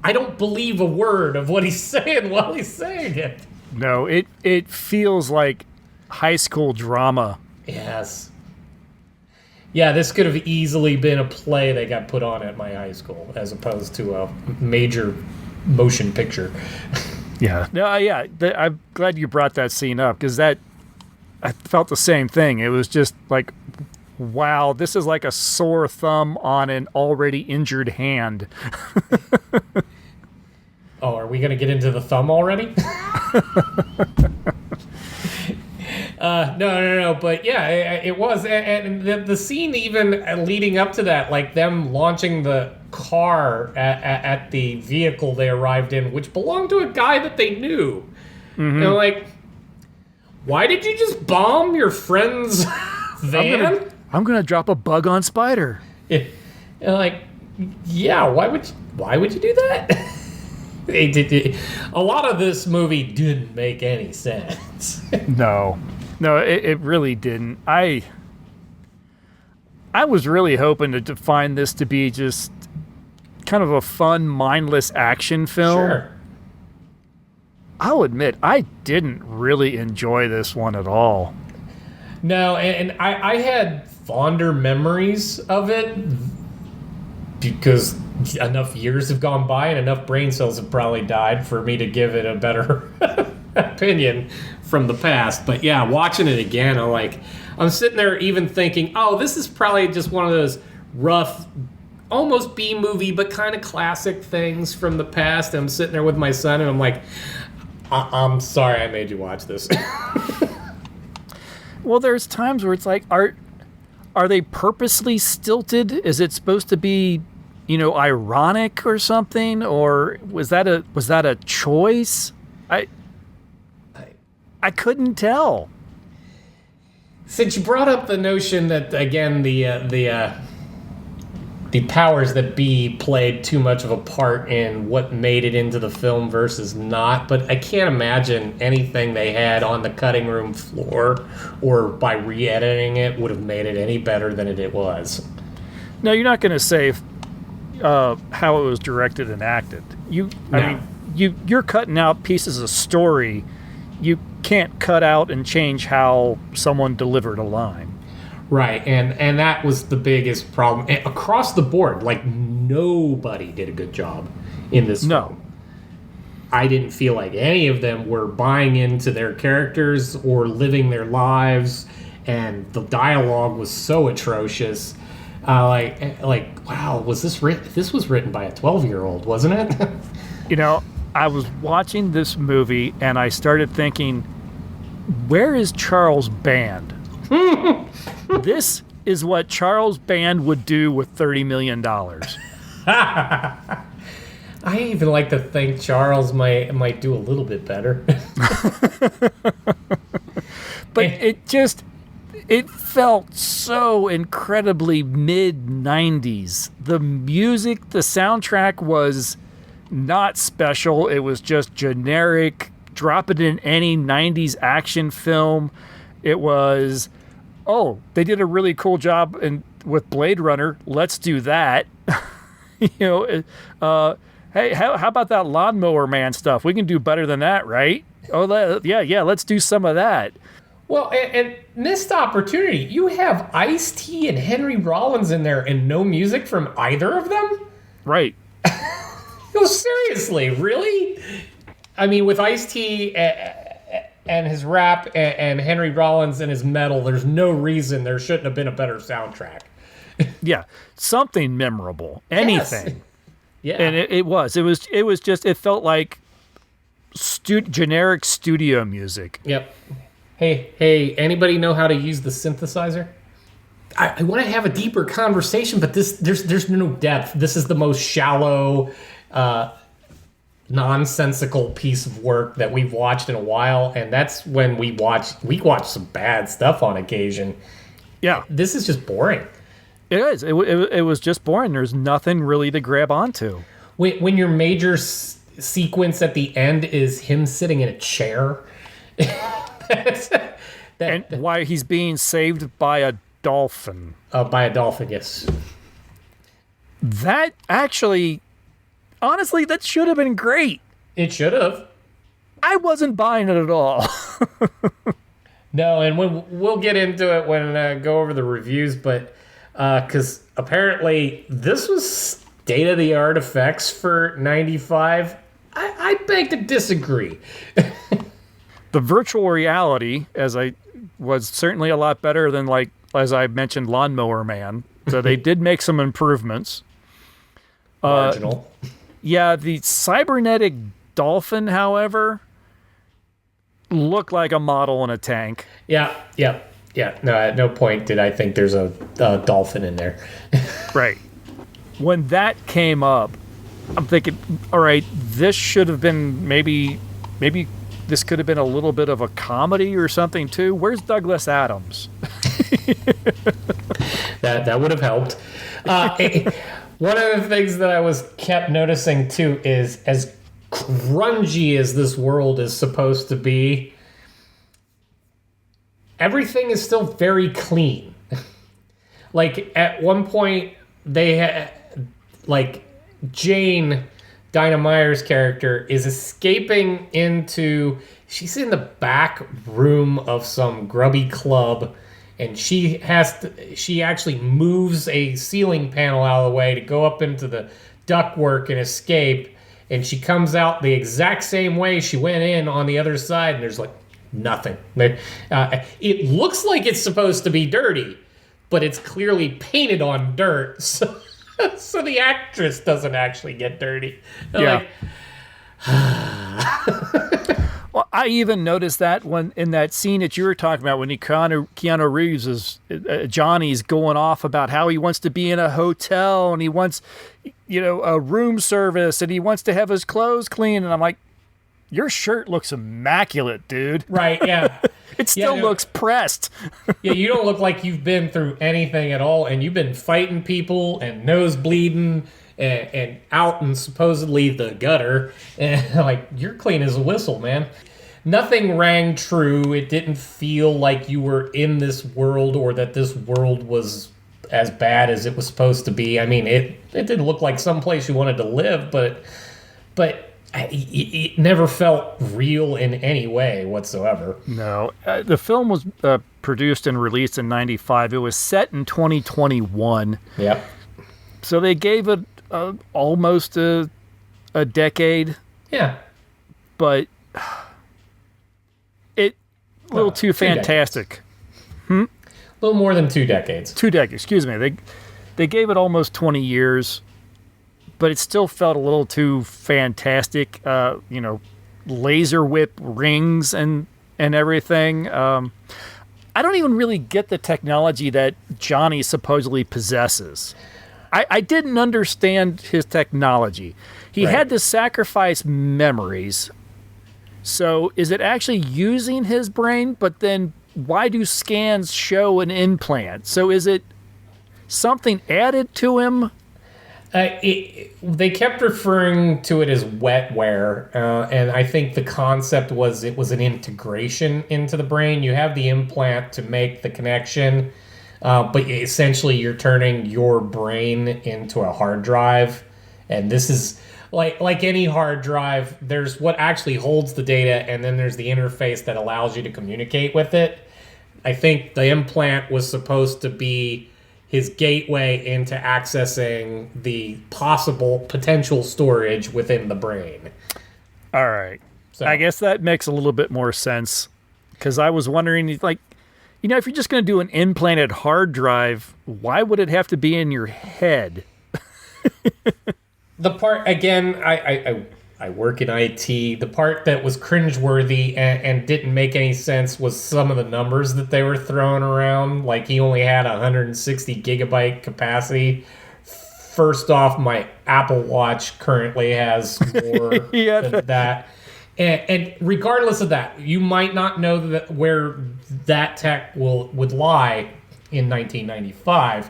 I don't believe a word of what he's saying while he's saying it. No, it feels like high school drama. Yes. Yeah, this could have easily been a play that got put on at my high school as opposed to a major motion picture. Yeah. No, yeah. I'm glad you brought that scene up, because I felt the same thing. It was just like, wow, this is like a sore thumb on an already injured hand. Oh, are we going to get into the thumb already? No. But yeah, it was. And the scene even leading up to that, like them launching the car at the vehicle they arrived in, which belonged to a guy that they knew. Mm-hmm. And like, why did you just bomb your friend's van? I'm gonna drop a bug on Spider. And like, yeah, why would you do that? A lot of this movie didn't make any sense. No, it really didn't. I was really hoping to find this to be just kind of a fun, mindless action film. Sure. I'll admit, I didn't really enjoy this one at all. No, and I had fonder memories of it because enough years have gone by and enough brain cells have probably died for me to give it a better opinion from the past. But yeah, watching it again, I'm sitting there even thinking, oh, this is probably just one of those rough, almost B-movie, but kind of classic things from the past. And I'm sitting there with my son and I'm like, I'm sorry I made you watch this. Well, there's times where it's like, are they purposely stilted? Is it supposed to be, ironic or something? Or was that a choice? I couldn't tell. Since you brought up the notion that, again, the powers that be played too much of a part in what made it into the film versus not, but I can't imagine anything they had on the cutting room floor or by re-editing it would have made it any better than it was. No, you're not going to say how it was directed and acted. You're cutting out pieces of story. You can't cut out and change how someone delivered a line. Right, and that was the biggest problem. And across the board, like, nobody did a good job in this film. I didn't feel like any of them were buying into their characters or living their lives, and the dialogue was so atrocious. Wow, was this written? This was written by a 12-year-old, wasn't it? I was watching this movie, and I started thinking, where is Charles Band? This is what Charles Band would do with $30 million. I even like to think Charles might do a little bit better. But it felt so incredibly mid-90s. The music, the soundtrack was not special. It was just generic. Drop it in any 90s action film. It was... Oh, they did a really cool job in with Blade Runner, let's do that. Hey, how about that Lawnmower Man stuff? We can do better than that, right? Oh, yeah, let's do some of that. Well, and missed opportunity. You have Ice-T and Henry Rollins in there and no music from either of them? Right. No, seriously, really? I mean, with Ice-T and his rap and Henry Rollins and his metal, there's no reason there shouldn't have been a better soundtrack. Yeah, something memorable, anything. Yes. Yeah, and it was just, it felt like generic studio music. Yep. Hey, anybody know how to use the synthesizer? I want to have a deeper conversation, but there's no depth. This is the most shallow, nonsensical piece of work that we've watched in a while, and that's when we watch some bad stuff on occasion. Yeah, this is just boring. It is. It was just boring. There's nothing really to grab onto. When your major sequence at the end is him sitting in a chair. And why he's being saved by a dolphin. By a dolphin, yes. That actually, honestly, that should have been great. It should have. I wasn't buying it at all. No, and we'll get into it when go over the reviews, but because apparently this was state-of-the-art effects for 95. I beg to disagree. The virtual reality, was certainly a lot better than, like, as I mentioned, Lawnmower Man. So they did make some improvements. Marginal. Yeah, the cybernetic dolphin, however, looked like a model in a tank. Yeah. No, at no point did I think there's a dolphin in there. Right. When that came up, I'm thinking, all right, this should have been maybe this could have been a little bit of a comedy or something too. Where's Douglas Adams? That would have helped. One of the things that I kept noticing too is, as grungy as this world is supposed to be, everything is still very clean. Like at one point they had, like, Jane, Dinah Meyer's character, is escaping she's in the back room of some grubby club, and she actually moves a ceiling panel out of the way to go up into the ductwork and escape, and she comes out the exact same way she went in on the other side, and there's like nothing. It looks like it's supposed to be dirty, but it's clearly painted on dirt, so the actress doesn't actually get dirty. Yeah. Well, I even noticed that when in that scene that you were talking about, when Keanu Reeves is Johnny's going off about how he wants to be in a hotel and he wants, a room service and he wants to have his clothes clean, and I'm like, your shirt looks immaculate, dude. Right? Yeah. It still looks pressed. Yeah, you don't look like you've been through anything at all, and you've been fighting people and nose bleeding and out in supposedly the gutter, and like, you're clean as a whistle, man. Nothing rang true. It didn't feel like you were in this world, or that this world was as bad as it was supposed to be. I mean, it didn't look like someplace you wanted to live, but it never felt real in any way whatsoever. No. The film was produced and released in 95. It was set in 2021. Yep. So they gave it almost a decade. Yeah. But a little too fantastic. A little more than 2 decades. 2 decades, excuse me. They gave it almost 20 years. But it still felt a little too fantastic, laser whip rings and everything. I don't even really get the technology that Johnny supposedly possesses. I didn't understand his technology. He had to sacrifice memories. So is it actually using his brain? But then why do scans show an implant? So is it something added to him? They kept referring to it as wetware, and I think the concept was it was an integration into the brain. You have the implant to make the connection, But essentially, you're turning your brain into a hard drive, and this is like any hard drive. There's what actually holds the data, and then there's the interface that allows you to communicate with it. I think the implant was supposed to be his gateway into accessing the potential storage within the brain. All right. So I guess that makes a little bit more sense, because I was wondering, like, you know, if you're just going to do an implanted hard drive, why would it have to be in your head? The part, again, I work in IT. The part that was cringeworthy and didn't make any sense was some of the numbers that they were throwing around. Like, he only had 160 gigabyte capacity. First off, my Apple Watch currently has more than that. And regardless of that, you might not know that where that tech would lie in 1995.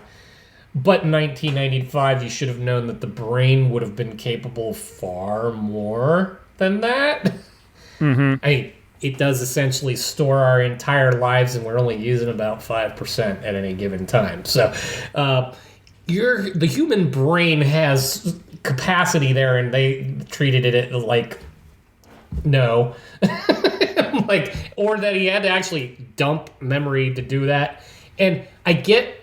But in 1995, you should have known that the brain would have been capable far more than that. Mm-hmm. It does essentially store our entire lives, and we're only using about 5% at any given time. So the human brain has capacity there, and they treated it like no. Like, or that he had to actually dump memory to do that. And I get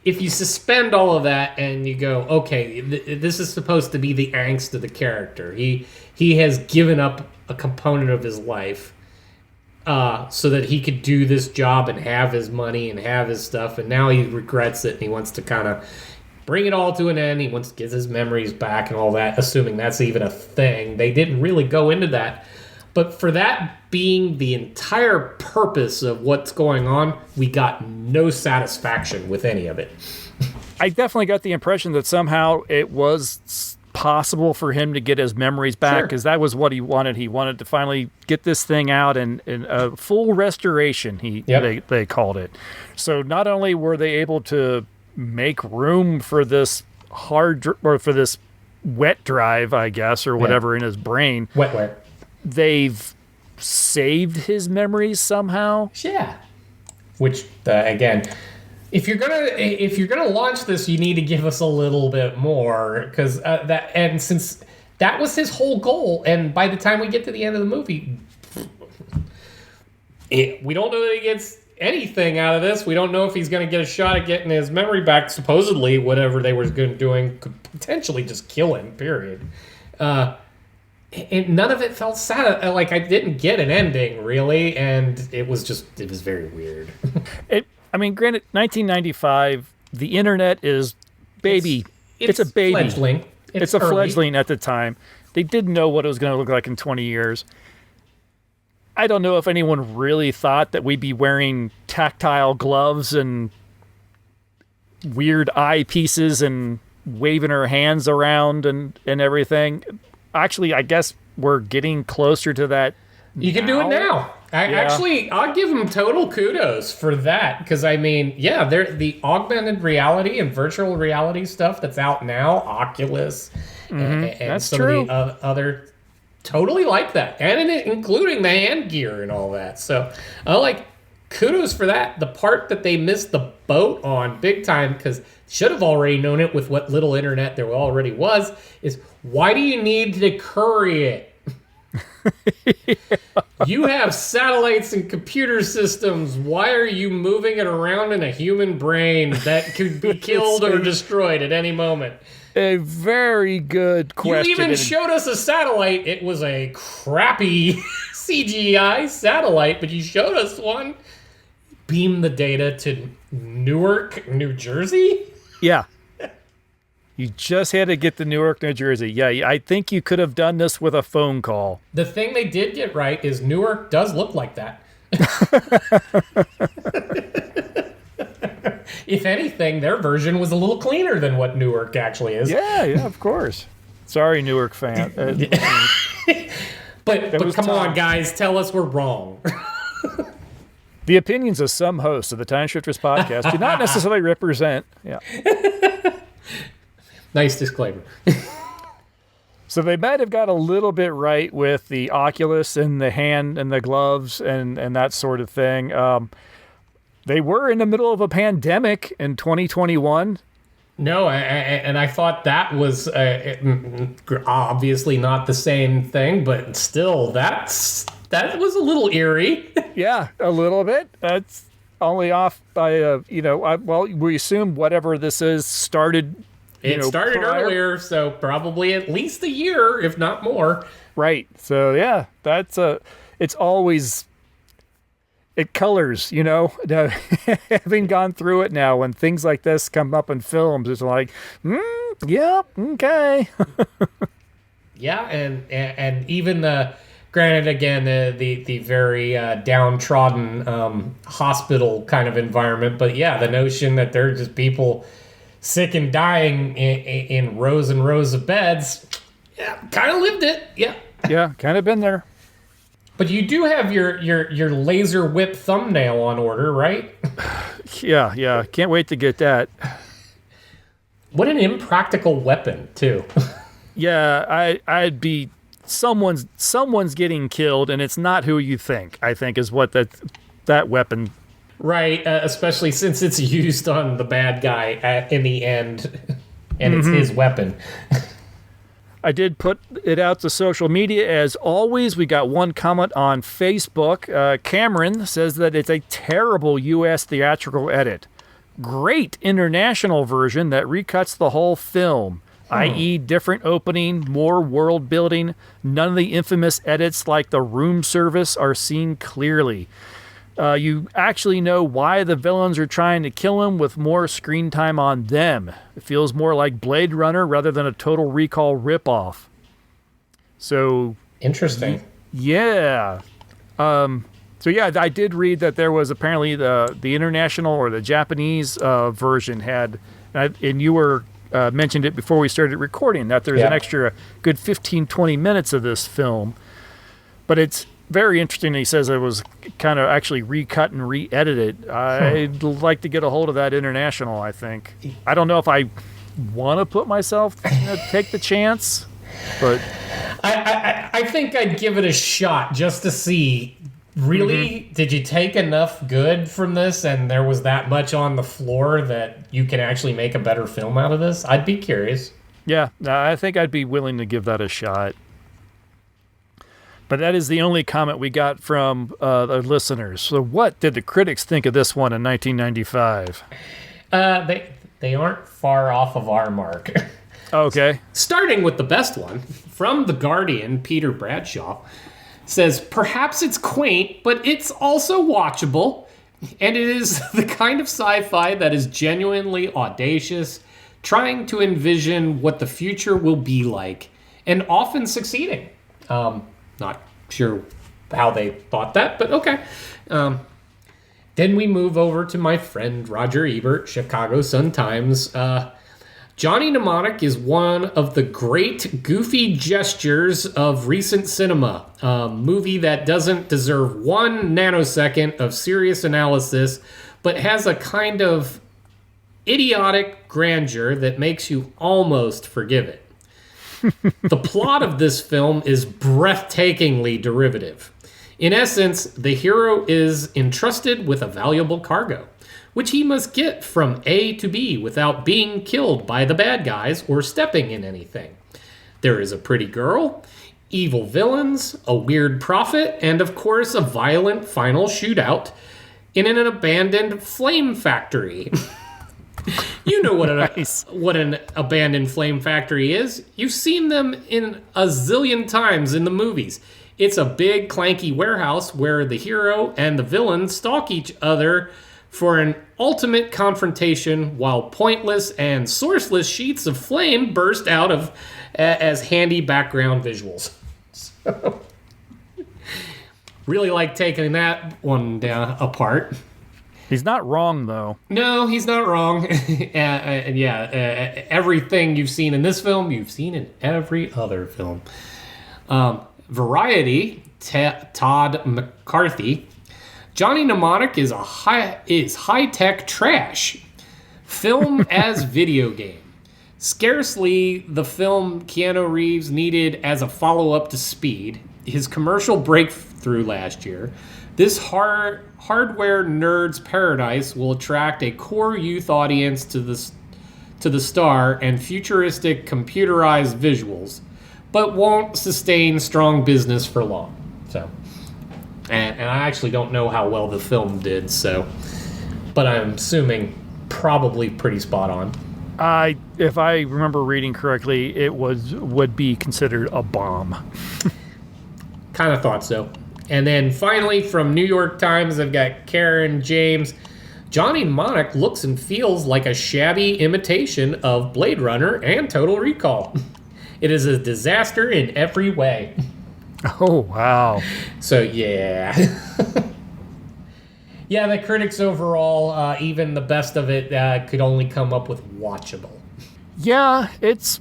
if you suspend all of that and you go, okay, this is supposed to be the angst of the character. He has given up a component of his life so that he could do this job and have his money and have his stuff, and now he regrets it and he wants to kind of bring it all to an end. He wants to get his memories back and all that, assuming that's even a thing. They didn't really go into that. But for that being the entire purpose of what's going on, we got no satisfaction with any of it. I definitely got the impression that somehow it was possible for him to get his memories back, because that was what he wanted. He wanted to finally get this thing out, and a full restoration, they called it. So not only were they able to make room for this or for this wet drive, I guess, or whatever in his brain. Wet. They've saved his memories somehow. Yeah. Which again, if you're gonna launch this, you need to give us a little bit more, because since that was his whole goal, and by the time we get to the end of the movie, we don't know that he gets anything out of this. We don't know if he's going to get a shot at getting his memory back. Supposedly, whatever they were doing could potentially just kill him. Period. And none of it felt sad. Like, I didn't get an ending, really, and it was very weird. Granted, 1995, the internet is baby. It's a baby. Fledgling. It's a fledgling at the time. They didn't know what it was going to look like in 20 years. I don't know if anyone really thought that we'd be wearing tactile gloves and weird eyepieces and waving our hands around and everything. Actually, I guess we're getting closer to that. You can do it now. Actually, I'll give them total kudos for that, because they're the augmented reality and virtual reality stuff that's out now, Oculus, and that's some true. of the other, totally like that, and including the hand gear and all that. So kudos for that. The part that they missed the boat on big time, because should have already known it with what little internet there already was, is why do you need to curry it? You have satellites and computer systems. Why are you moving it around in a human brain that could be killed or destroyed at any moment? A very good question. You even showed us a satellite. It was a crappy CGI satellite, but you showed us one. Beam the data to Newark, New Jersey? Yeah. You just had to get to Newark, New Jersey. Yeah, I think you could have done this with a phone call. The thing they did get right is Newark does look like that. If anything, their version was a little cleaner than what Newark actually is. Yeah, of course. Sorry, Newark fan. But come on, guys, tell us we're wrong. The opinions of some hosts of the Time Shifters podcast do not necessarily represent. Yeah. Nice disclaimer. So they might have got a little bit right with the Oculus and the hand and the gloves and that sort of thing. They were in the middle of a pandemic in 2021. No, and I thought that was obviously not the same thing, but still, that was a little eerie. Yeah, a little bit. That's only off by, we assume whatever this is started. It started earlier, so probably at least a year, if not more. Right. So, yeah, it's always... It colors, having gone through it now, when things like this come up in films, it's like, yeah, okay. Yeah, and even granted, again, the very downtrodden hospital kind of environment, but yeah, the notion that they're just people sick and dying in rows and rows of beds, yeah, kind of lived it, yeah. Yeah, kind of been there. But you do have your laser whip thumbnail on order, right? Yeah. Can't wait to get that. What an impractical weapon, too. Yeah, I'd be someone's getting killed, and it's not who you think. I think is what that weapon. Right, especially since it's used on the bad guy in the end, and it's his weapon. I did put it out to social media. As always, we got one comment on Facebook. Cameron says that it's a terrible U.S. theatrical edit. Great international version that recuts the whole film, i.e. different opening, more world building. None of the infamous edits like the room service are seen clearly. You actually know why the villains are trying to kill him with more screen time on them. It feels more like Blade Runner rather than a Total Recall ripoff. So... Interesting. Yeah. I did read that there was apparently the international or the Japanese version had... And you were mentioned it before we started recording, that there's an extra good 15, 20 minutes of this film. But it's... very interesting. He says it was kind of actually recut and re-edited. I'd like to get a hold of that international, I think. I don't know if I want to put myself, take the chance, but... I think I'd give it a shot just to see, really, did you take enough good from this and there was that much on the floor that you can actually make a better film out of this? I'd be curious. Yeah, I think I'd be willing to give that a shot. But that is the only comment we got from the listeners. So what did the critics think of this one in 1995? They aren't far off of our mark. Okay. Starting with the best one, from The Guardian, Peter Bradshaw, says, perhaps it's quaint, but it's also watchable. And it is the kind of sci-fi that is genuinely audacious, trying to envision what the future will be like, and often succeeding. Not sure how they thought that, but okay. Then we move over to my friend Roger Ebert, Chicago Sun-Times. Johnny Mnemonic is one of the great goofy gestures of recent cinema. A movie that doesn't deserve 1 nanosecond of serious analysis, but has a kind of idiotic grandeur that makes you almost forgive it. The plot of this film is breathtakingly derivative. In essence, the hero is entrusted with a valuable cargo, which he must get from A to B without being killed by the bad guys or stepping in anything. There is a pretty girl, evil villains, a weird prophet, and of course a violent final shootout in an abandoned flame factory. You know what an abandoned flame factory is. You've seen them in a zillion times in the movies. It's a big, clanky warehouse where the hero and the villain stalk each other for an ultimate confrontation while pointless and sourceless sheets of flame burst out of as handy background visuals. So, really like taking that one down apart. He's not wrong, though. No, he's not wrong. Everything you've seen in this film, you've seen in every other film. Variety, Todd McCarthy. Johnny Mnemonic is high-tech trash. Film as video game. Scarcely the film Keanu Reeves needed as a follow-up to Speed, his commercial breakthrough last year. This hardware nerd's paradise will attract a core youth audience to the star and futuristic computerized visuals, but won't sustain strong business for long. So, and I actually don't know how well the film did, so, but I'm assuming probably pretty spot on. If I remember reading correctly, it would be considered a bomb. Kind of thought so. And then finally, from New York Times, I've got Karen James. Johnny Mnemonic looks and feels like a shabby imitation of Blade Runner and Total Recall. It is a disaster in every way. Oh, wow. So, yeah. Yeah, the critics overall, even the best of it, could only come up with watchable. Yeah, it's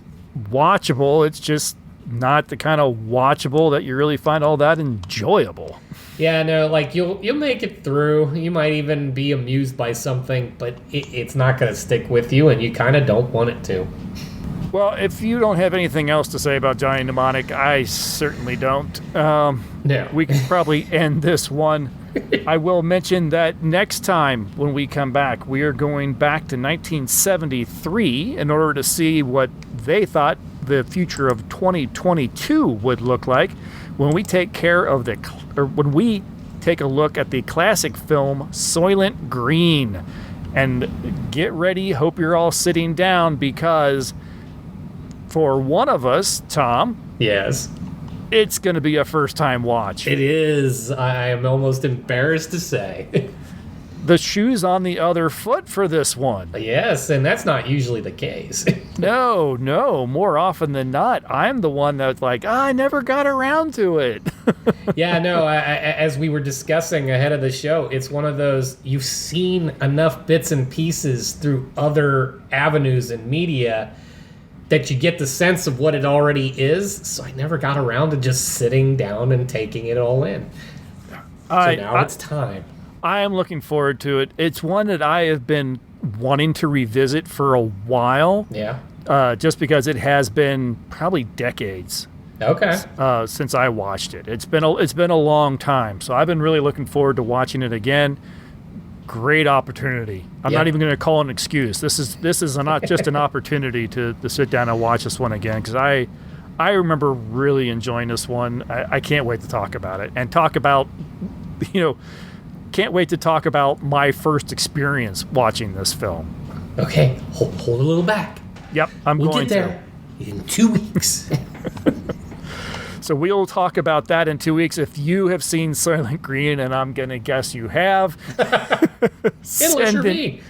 watchable. It's just not the kind of watchable that you really find all that enjoyable. Yeah, no, like you'll make it through. You might even be amused by something, but it's not going to stick with you, and you kind of don't want it to. Well, if you don't have anything else to say about Johnny Mnemonic, I certainly don't. No. We can probably end this one. I will mention that next time when we come back, we are going back to 1973 in order to see what they thought the future of 2022 would look like when we take a look at the classic film Soylent Green. And get ready, hope you're all sitting down, because for one of us, Tom, yes, it's going to be a first time watch. It is. I am almost embarrassed to say. The shoe's on the other foot for this one. Yes, and that's not usually the case. No, more often than not, I'm the one that's like, I never got around to it. Yeah, no, as we were discussing ahead of the show, it's one of those, you've seen enough bits and pieces through other avenues and media that you get the sense of what it already is, so I never got around to just sitting down and taking it all in. So now it's time. I am looking forward to it. It's one that I have been wanting to revisit for a while. Yeah. Just because it has been probably decades. Okay. Since I watched it. It's been a long time. So I've been really looking forward to watching it again. Great opportunity. I'm not even going to call it an excuse. This is not just an opportunity to sit down and watch this one again, because I remember really enjoying this one. I can't wait to talk about it and talk about, can't wait to talk about my first experience watching this film. Okay, hold a little back. Yep, we'll get there in 2 weeks. So we'll talk about that in 2 weeks. If you have seen Soylent Green, and I'm going to guess you have. Unless you're me.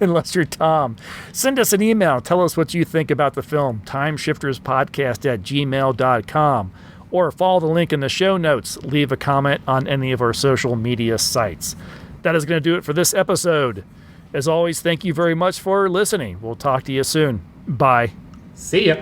Unless you're Tom. Send us an email. Tell us what you think about the film. timeshifterspodcast@gmail.com. Or follow the link in the show notes. Leave a comment on any of our social media sites. That is going to do it for this episode. As always, thank you very much for listening. We'll talk to you soon. Bye. See ya.